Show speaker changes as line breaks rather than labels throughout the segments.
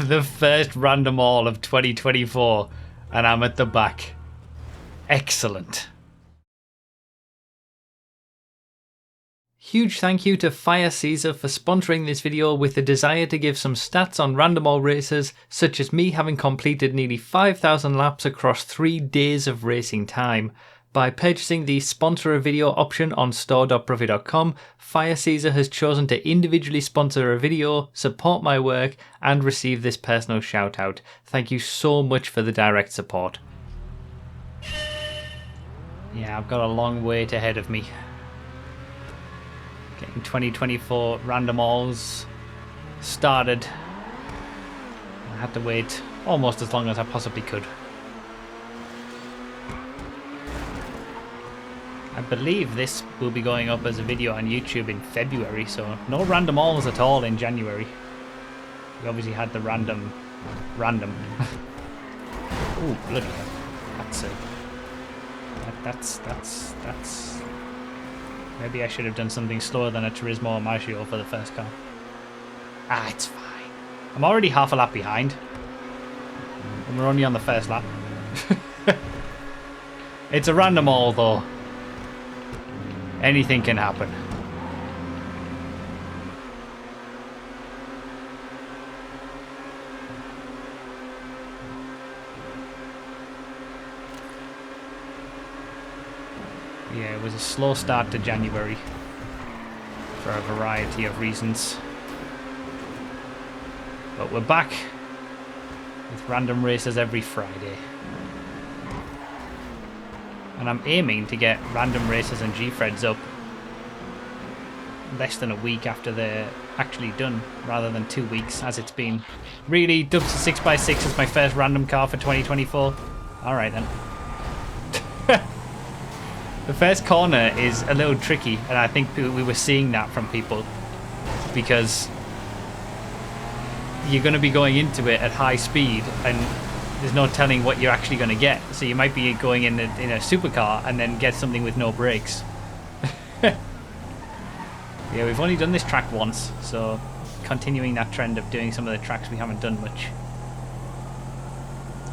the first random all of 2024 and I'm at the back. Excellent. Huge thank you to Fire Caesar for sponsoring this video with the desire to give some stats on random all races, such as me having completed nearly 5,000 laps across 3 days of racing time. By purchasing the sponsor a video option on store.broughy.com, Fire Caesar has chosen to individually sponsor a video, support my work, and receive this personal shout out. Thank you so much for the direct support. Yeah, I've got a long wait ahead of me. Getting 2024 random alls started. I had to wait almost as long as I possibly could. I believe this will be going up as a video on YouTube in February, so no random alls at all in January. We obviously had the random. Ooh, bloody hell. That's... Maybe I should have done something slower than a Turismo or Marcio for the first car. Ah, it's fine. I'm already half a lap behind. And we're only on the first lap. It's a random all though. Anything can happen. Yeah, it was a slow start to January for a variety of reasons. But we're back with random races every Friday. And I'm aiming to get random races and G-Freds up less than a week after they're actually done, rather than 2 weeks as it's been. Really, Dubs 6x6 is my first random car for 2024? Alright then. The first corner is a little tricky, and I think we were seeing that from people, because you're going to be going into it at high speed and there's no telling what you're actually going to get. So you might be going in a supercar and then get something with no brakes. Yeah, we've only done this track once, so continuing that trend of doing some of the tracks we haven't done much.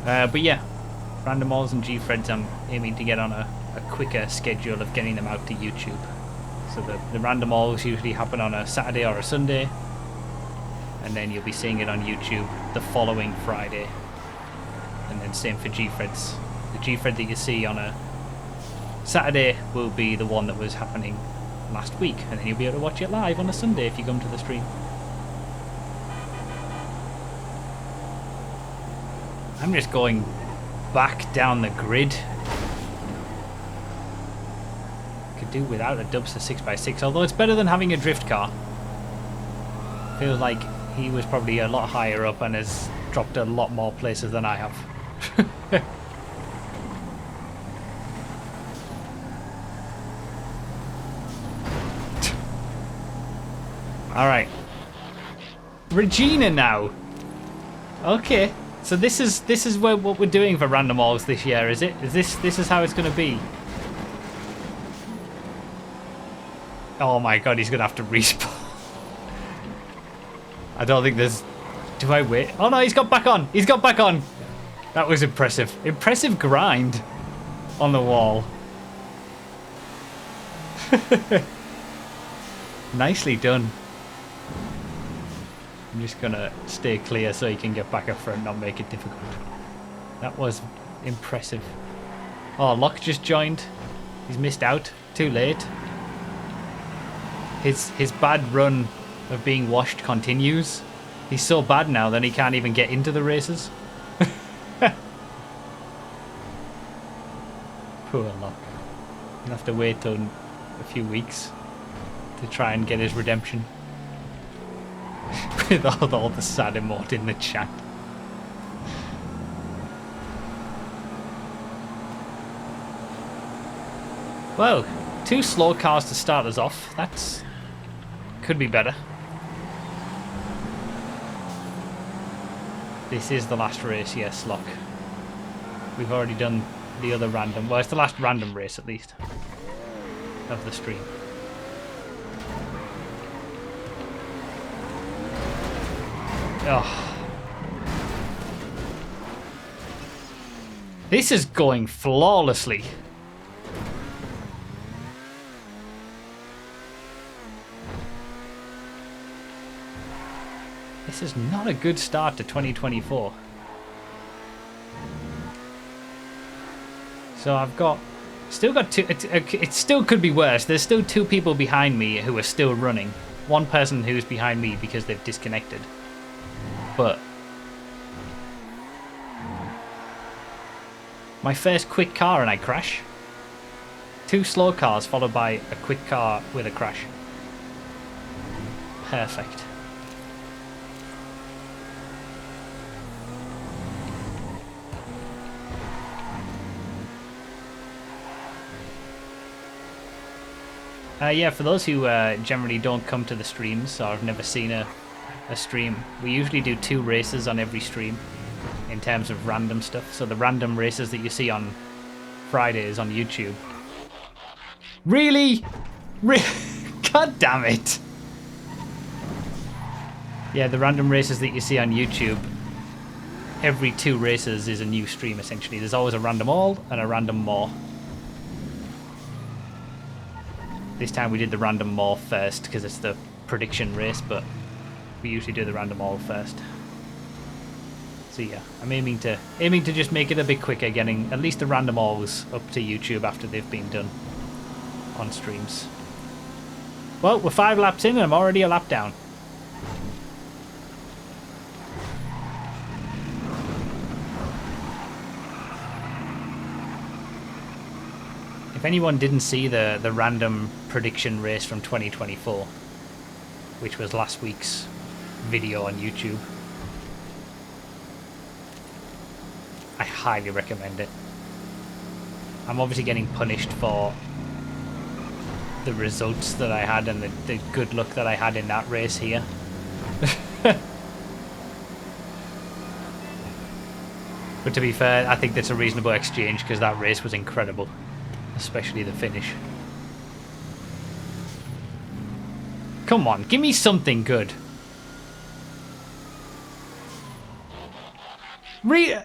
But yeah, random alls and G-Freds I'm aiming to get on a quicker schedule of getting them out to YouTube. So the random alls usually happen on a Saturday or a Sunday, and then you'll be seeing it on YouTube the following Friday. And then same for G-Freds. The G-Fred that you see on a Saturday will be the one that was happening last week, and then you'll be able to watch it live on a Sunday if you come to the stream. I'm just going back down the grid. Could do without a Dubster 6x6, although it's better than having a drift car. Feels like he was probably a lot higher up and has dropped a lot more places than I have. Alright. Regina now. Okay. So this is what we're doing for random alls this year, is it? This is how it's gonna be? Oh my god, he's gonna have to respawn. I don't think there's... Do I wait? Oh no, he's got back on! He's got back on! That was impressive. Impressive grind on the wall. Nicely done. I'm just gonna stay clear so he can get back up front, not make it difficult. That was impressive. Oh, Locke just joined. He's missed out. Too late. His bad run of being washed continues. He's so bad now that he can't even get into the races. Poor Locke. He'll have to wait till a few weeks to try and get his redemption. With all the sad emote in the chat. Well, 2 slow cars to start us off. That's... could be better. This is the last race, yes, Locke. We've already done the other random... well, it's the last random race, at least, of the stream. Oh. This is going flawlessly. This is not a good start to 2024. So I've still got two. It still could be worse. There's still two people behind me who are still running. One person who's behind me because they've disconnected. But my first quick car and I crash. Two slow cars followed by a quick car with a crash. Perfect. Yeah, for those who generally don't come to the streams or have never seen a stream, we usually do 2 races on every stream in terms of random stuff. So the random races that you see on Fridays on YouTube. Really? God damn it. Yeah, the random races that you see on YouTube, every 2 races is a new stream essentially. There's always a random all and a random more. This time we did the random more first because it's the prediction race, but we usually do the random all first. So yeah, I'm aiming to just make it a bit quicker, getting at least the random alls up to YouTube after they've been done on streams. Well, we're 5 laps in and I'm already a lap down. If anyone didn't see the random prediction race from 2024, which was last week's video on YouTube, I highly recommend it. I'm obviously getting punished for the results that I had and the good luck that I had in that race here. But to be fair, I think that's a reasonable exchange because that race was incredible. Especially the finish. Come on, give me something good.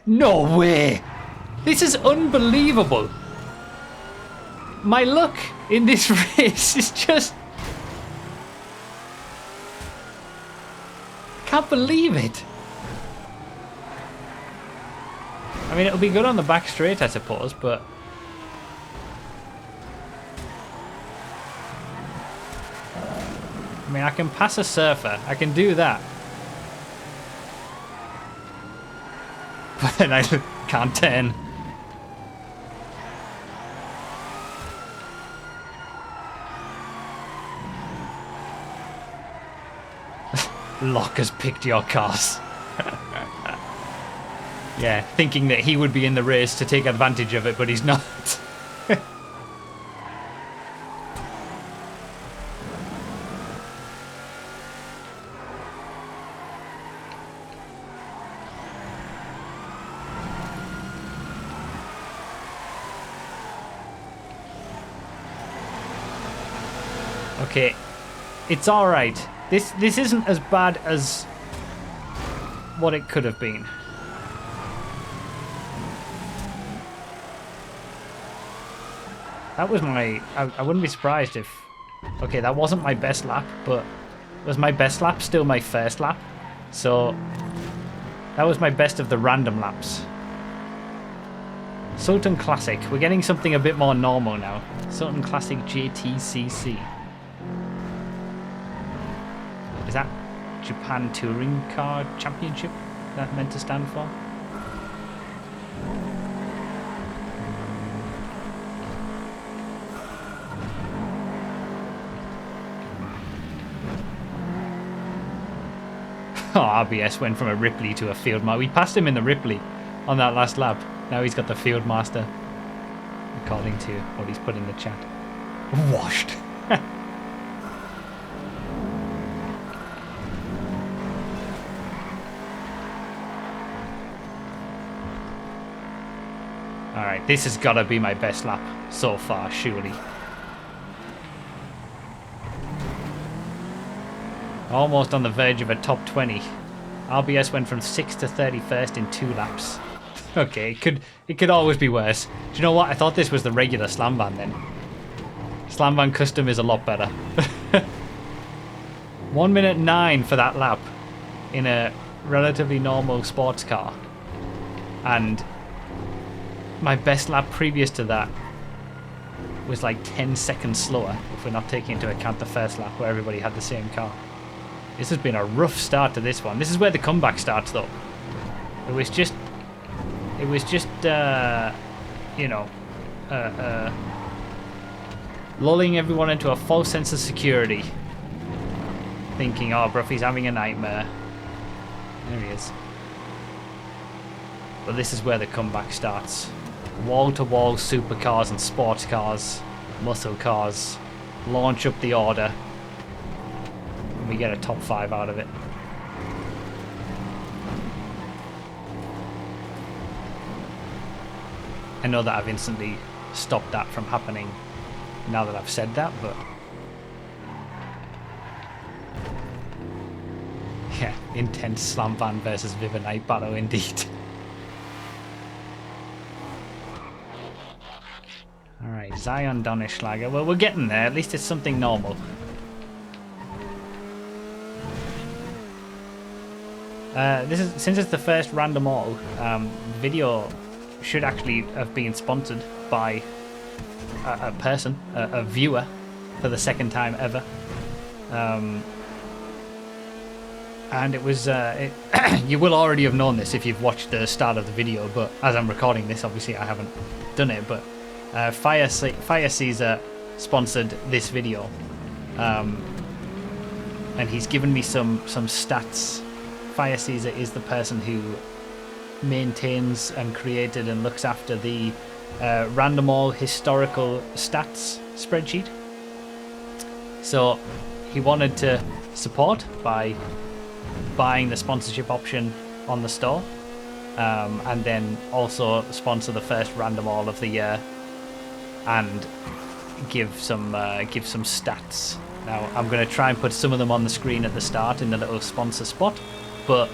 No way! This is unbelievable. My luck in this race is just... I can't believe it. I mean, it'll be good on the back straight, I suppose, but... I mean, I can pass a surfer. I can do that. But then I can't turn. Locke has picked your cars. Yeah, thinking that he would be in the race to take advantage of it, but he's not. Okay, it's alright. This isn't as bad as what it could have been. That was my... I wouldn't be surprised if... Okay, that wasn't my best lap, but was my best lap still my first lap? So, that was my best of the random laps. Sultan Classic. We're getting something a bit more normal now. Sultan Classic JTCC. Is that Japan Touring Car Championship that meant to stand for? Oh, RBS went from a Ripley to a Fieldmaster. We passed him in the Ripley on that last lap. Now he's got the Fieldmaster, according to what he's put in the chat. Washed. Alright, this has got to be my best lap so far, surely. Almost on the verge of a top 20. RBS went from 6th to 31st in 2 laps. Okay, it could always be worse. Do you know what? I thought this was the regular slam van then. Slam van custom is a lot better. 1 minute 9 for that lap in a relatively normal sports car. And my best lap previous to that was like 10 seconds slower if we're not taking into account the first lap where everybody had the same car. This has been a rough start to this one. This is where the comeback starts though. It was just you know, lulling everyone into a false sense of security. Thinking, oh, Bruffy's having a nightmare. There he is. But this is where the comeback starts. Wall-to-wall supercars and sports cars, muscle cars, launch up the order, and we get a top 5 out of it. I know that I've instantly stopped that from happening now that I've said that, but yeah, intense slam van versus Viva Night battle indeed. Alright, Zion Donnerschlager. Well, we're getting there. At least it's something normal. Since it's the first random all, video should actually have been sponsored by a person, a viewer, for the second time ever. And it was, you will already have known this if you've watched the start of the video, but as I'm recording this, obviously I haven't done it, but Fire Caesar sponsored this video, and he's given me some stats. Fire Caesar is the person who maintains and created and looks after the Random All historical stats spreadsheet. So he wanted to support by buying the sponsorship option on the store, and then also sponsor the first Random All of the year and give some stats. Now I'm going to try and put some of them on the screen at the start in the little sponsor spot, but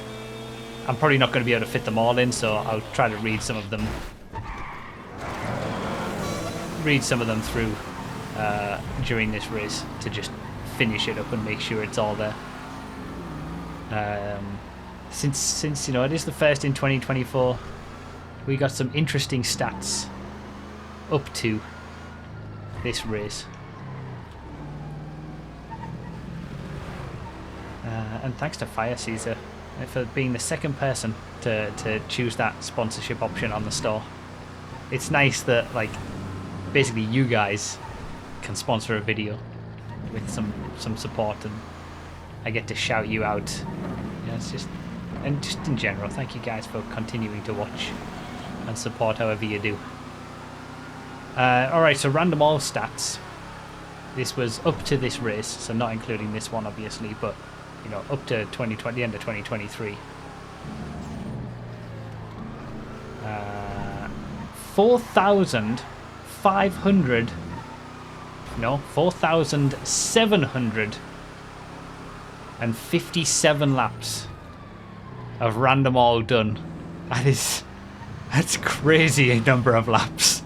I'm probably not going to be able to fit them all in, so I'll try to read some of them through during this race to just finish it up and make sure it's all there. Since you know it is the first in 2024, we got some interesting stats up to this race. And thanks to Fire Caesar for being the second person to choose that sponsorship option on the store. It's nice that, like, basically you guys can sponsor a video with some support, and I get to shout you out. You know, it's just, and just in general, thank you guys for continuing to watch and support however you do. Alright, so random all stats. This was up to this race, so not including this one obviously, but you know, up to 2020, the end of 2023. 4,757 laps of random all done. That's crazy a number of laps.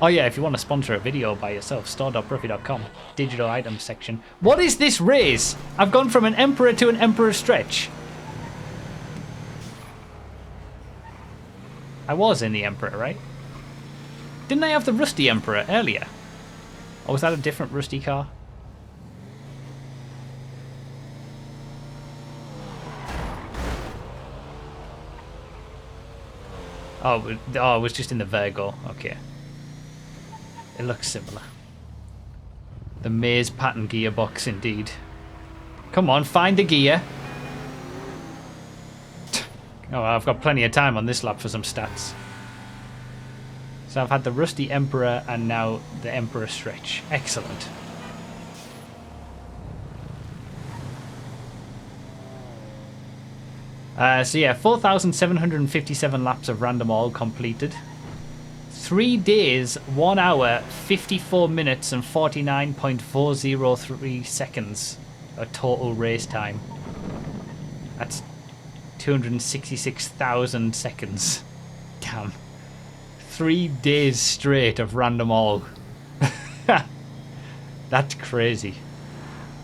Oh yeah, if you want to sponsor a video by yourself, store.bruffy.com, digital items section. What is this race? I've gone from an Emperor to an Emperor stretch. I was in the Emperor, right? Didn't I have the Rusty Emperor earlier? Or was that a different Rusty car? Oh, it was just in the Virgo. Okay. It looks similar. The maze pattern gearbox, indeed. Come on, find the gear. Oh, I've got plenty of time on this lap for some stats. So I've had the Rusty Emperor and now the Emperor Stretch. Excellent. So yeah, 4,757 laps of random all completed. 3 days, 1 hour, 54 minutes and 49.403 seconds of total race time. That's 266,000 seconds. Damn. 3 days straight of random all. That's crazy.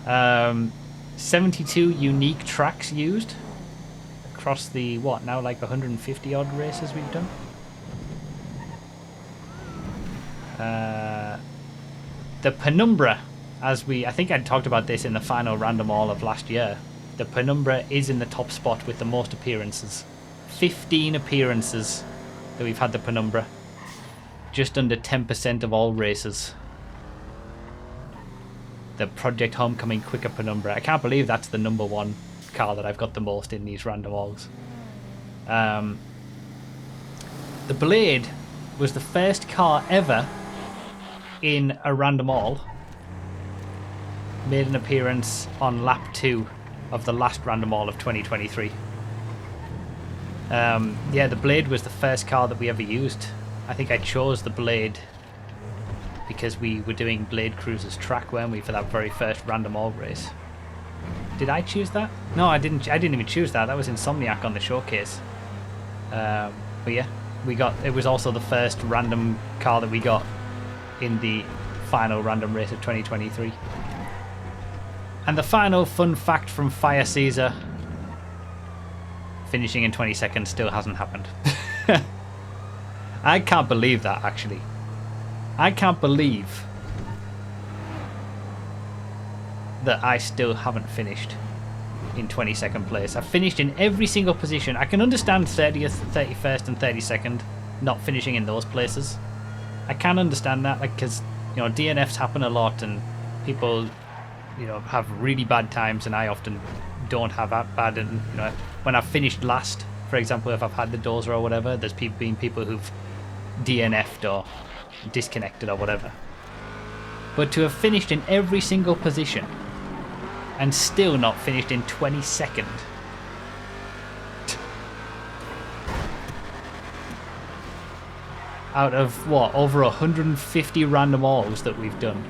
72 unique tracks used across the, what, now like 150 odd races we've done. The Penumbra, I think I talked about this in the final random all of last year. The Penumbra is in the top spot with the most appearances. 15 appearances that we've had the Penumbra. Just under 10% of all races. The Project Homecoming Quicker Penumbra. I can't believe that's the #1 car that I've got the most in these random alls. The Blade was the first car ever in a random all. Made an appearance on lap 2 of the last random all of 2023. Yeah, the Blade was the first car that we ever used. I think I chose the Blade because we were doing Blade Cruiser's track, weren't we, for that very first random all race. Did I choose that? No, I didn't even choose that. That was Insomniac on the showcase. But yeah, it was also the first random car that we got in the final random race of 2023. And the final fun fact from Fire Caesar: finishing in 20 seconds still hasn't happened. I can't believe that, actually. I can't believe that I still haven't finished in 22nd place. I've finished in every single position. I can understand 30th, 31st and 32nd not finishing in those places. I can understand that, like, because, you know, DNFs happen a lot and people, you know, have really bad times, and I often don't have that bad. And, you know, when I've finished last, for example, if I've had the dozer or whatever, there's been people who've DNF'd or disconnected or whatever. But to have finished in every single position and still not finished in 22nd. Out of, what, over 150 random alls that we've done.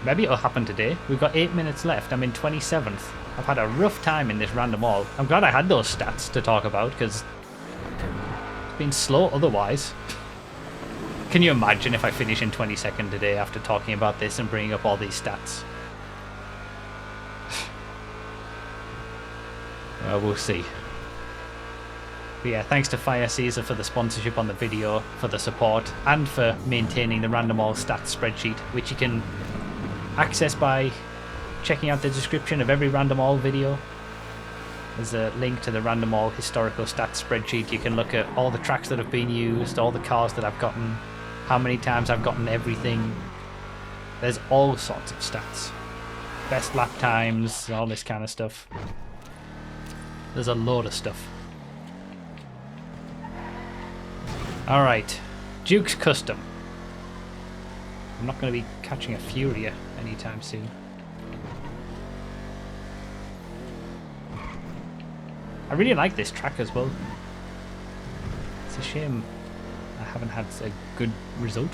Maybe it'll happen today. We've got 8 minutes left. I'm in 27th. I've had a rough time in this random all. I'm glad I had those stats to talk about, because it's been slow otherwise. Can you imagine if I finish in 22nd today after talking about this and bringing up all these stats? Well, we'll see. But yeah, thanks to Fire Caesar for the sponsorship on the video, for the support, and for maintaining the random all stats spreadsheet, which you can access by checking out the description of every random all video. There's a link to the random all historical stats spreadsheet. You can look at all the tracks that have been used, all the cars that I've gotten, how many times I've gotten everything. There's all sorts of stats. Best lap times, all this kind of stuff. There's a load of stuff. Alright, Duke's Custom. I'm not going to be catching a Furia anytime soon. I really like this track as well. It's a shame I haven't had a good result.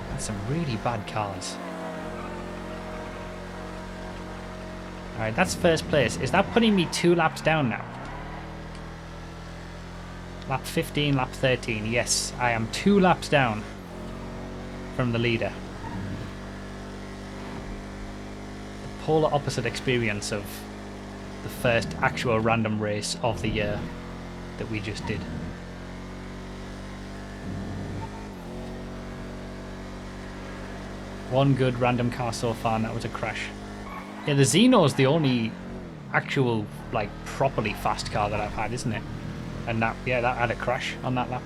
That's some really bad cars. Alright, that's first place. Is that putting me 2 laps down now? Lap 15, lap 13. Yes, I am 2 laps down from the leader. The polar opposite experience of the first actual random race of the year that we just did. One good random car so far, and that was a crash. Yeah, the Xeno's the only actual, like, properly fast car that I've had, isn't it? And that, yeah, that had a crash on that lap.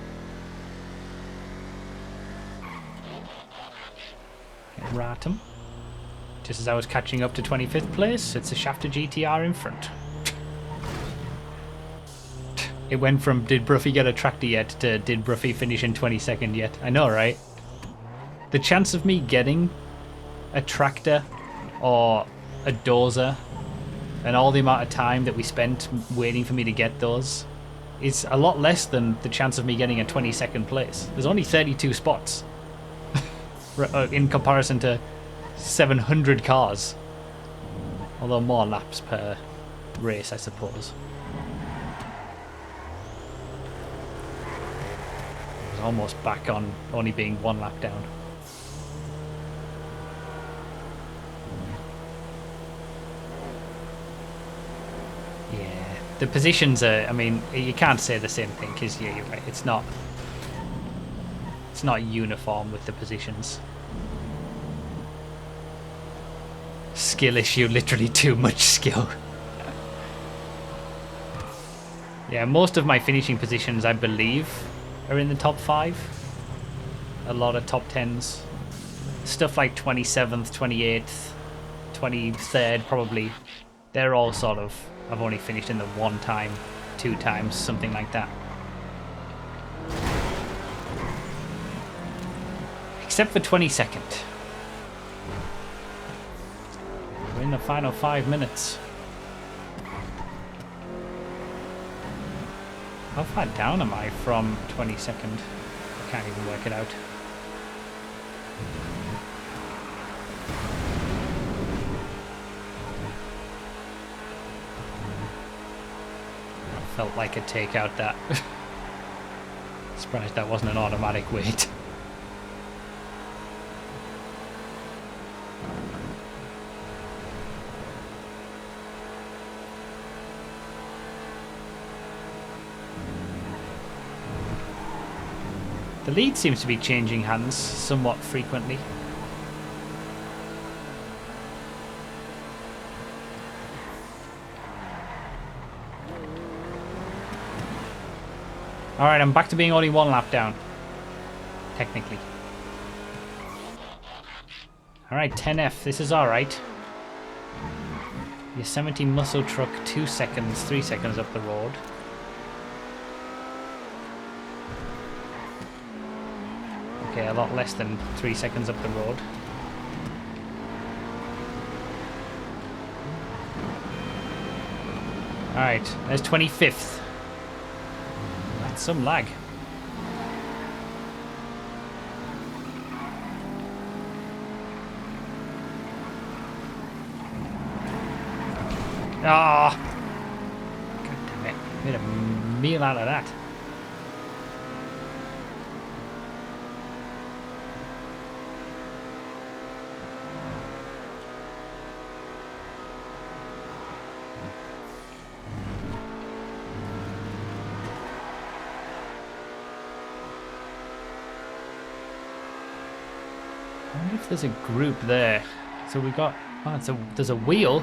Ratum. Just as I was catching up to 25th place, it's a Shafter GTR in front. It went from did Bruffy get a tractor yet to did Bruffy finish in 22nd yet. I know, right? The chance of me getting a tractor or a dozer and all the amount of time that we spent waiting for me to get those is a lot less than the chance of me getting a 22nd place. There's only 32 spots in comparison to 700 cars. Although more laps per race, I suppose. I was almost back on only being 1 lap down. Yeah, the positions are, I mean, you can't say the same thing because, yeah, you're right, it's not uniform with the positions. Skill issue, literally too much skill. Yeah, most of my finishing positions, I believe, are in the top 5. A lot of top 10s. Stuff like 27th, 28th, 23rd probably. They're all sort of, I've only finished in the 1 time, 2 times, something like that. Except for 22nd. We're in the final 5 minutes. How far down am I from 22nd? I can't even work it out. I felt like a takeout that. Surprised that wasn't an automatic wait. The lead seems to be changing hands somewhat frequently. Alright, I'm back to being only 1 lap down. Technically. Alright, 10F, this is alright. Yosemite Muscle Truck, 2 seconds, 3 seconds up the road. Okay, a lot less than 3 seconds up the road. Alright, there's 25th. That's some lag. Ah! Oh, God damn it. Made a meal out of that. I wonder if there's a group there. So we got... Oh, there's a wheel.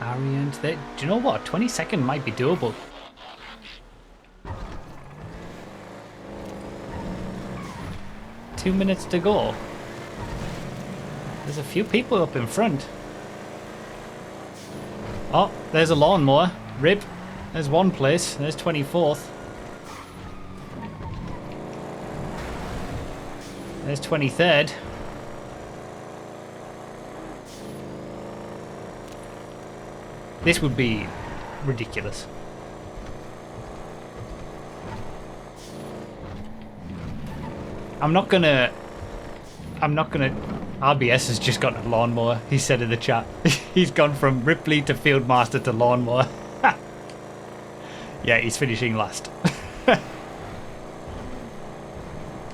Ariant there. Do you know what? 22nd might be doable. Two minutes to go. There's a few people up in front. Oh, there's a lawnmower. Rip. There's 1 place. There's 24th. There's 23rd. This would be ridiculous. I'm not gonna... RBS has just got a lawnmower, he said in the chat. He's gone from Ripley to Fieldmaster to lawnmower. Yeah, he's finishing last.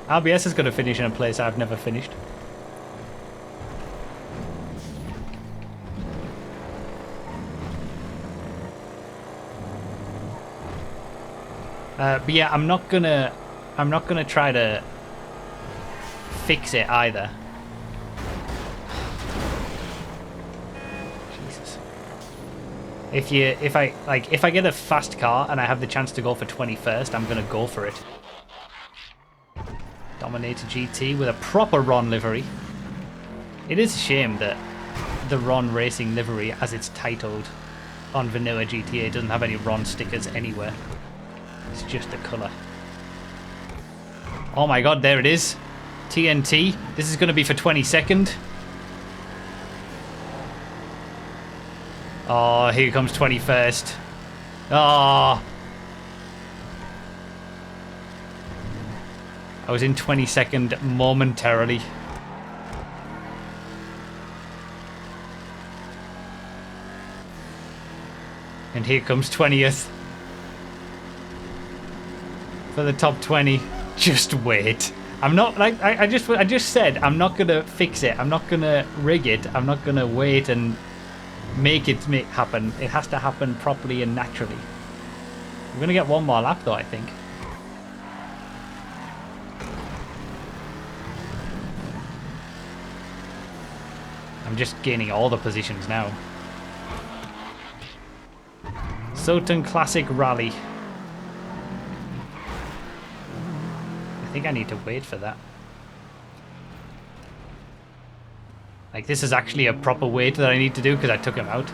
RBS is going to finish in a place I've never finished. But yeah, I'm not gonna try to fix it either. Jesus. If I get a fast car and I have the chance to go for 21st, I'm gonna go for it. Dominator GT with a proper Ron livery. It is a shame that the Ron Racing livery, as it's titled on Vanilla GTA, doesn't have any Ron stickers anywhere. It's just the colour. Oh my god, there it is. TNT. This is going to be for 22nd. Oh, here comes 21st. Oh. I was in 22nd momentarily. And here comes 20th. For the top 20. Just wait. I'm not like I just said I'm not gonna fix it. I'm not gonna rig it. I'm not gonna wait and make it happen. It has to happen properly and naturally. We're gonna get one more lap though, I think. I'm just gaining all the positions now. Soton Classic Rally. I think I need to wait for that. Like, this is actually a proper wait that I need to do because I took him out.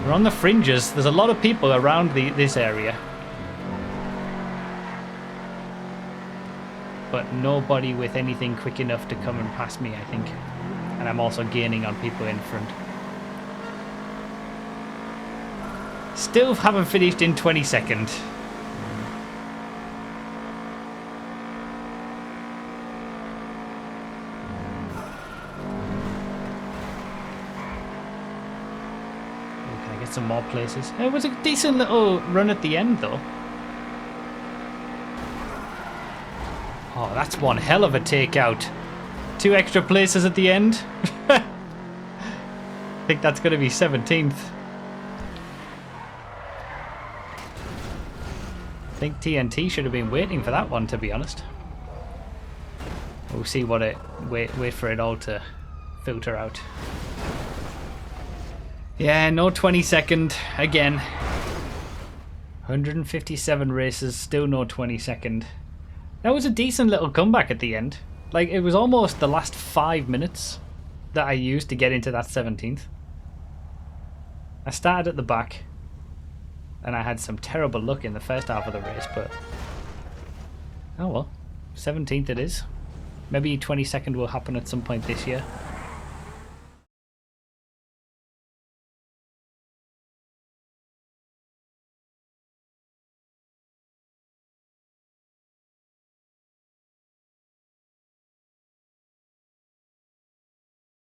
We're on the fringes. There's a lot of people around this area. But nobody with anything quick enough to come and pass me, I think. And I'm also gaining on people in front. Still haven't finished in 22nd. Can I get some more places? It was a decent little run at the end though. Oh, that's one hell of a takeout. 2 extra places at the end. I think that's going to be 17th. I think TNT should have been waiting for that one, to be honest. We'll see what it... Wait for it all to filter out. Yeah, no 22nd again. 157 races, still no 22nd. That was a decent little comeback at the end. Like, it was almost the last 5 minutes that I used to get into that 17th. I started at the back, and I had some terrible luck in the first half of the race, but... Oh well, 17th it is. Maybe 22nd will happen at some point this year.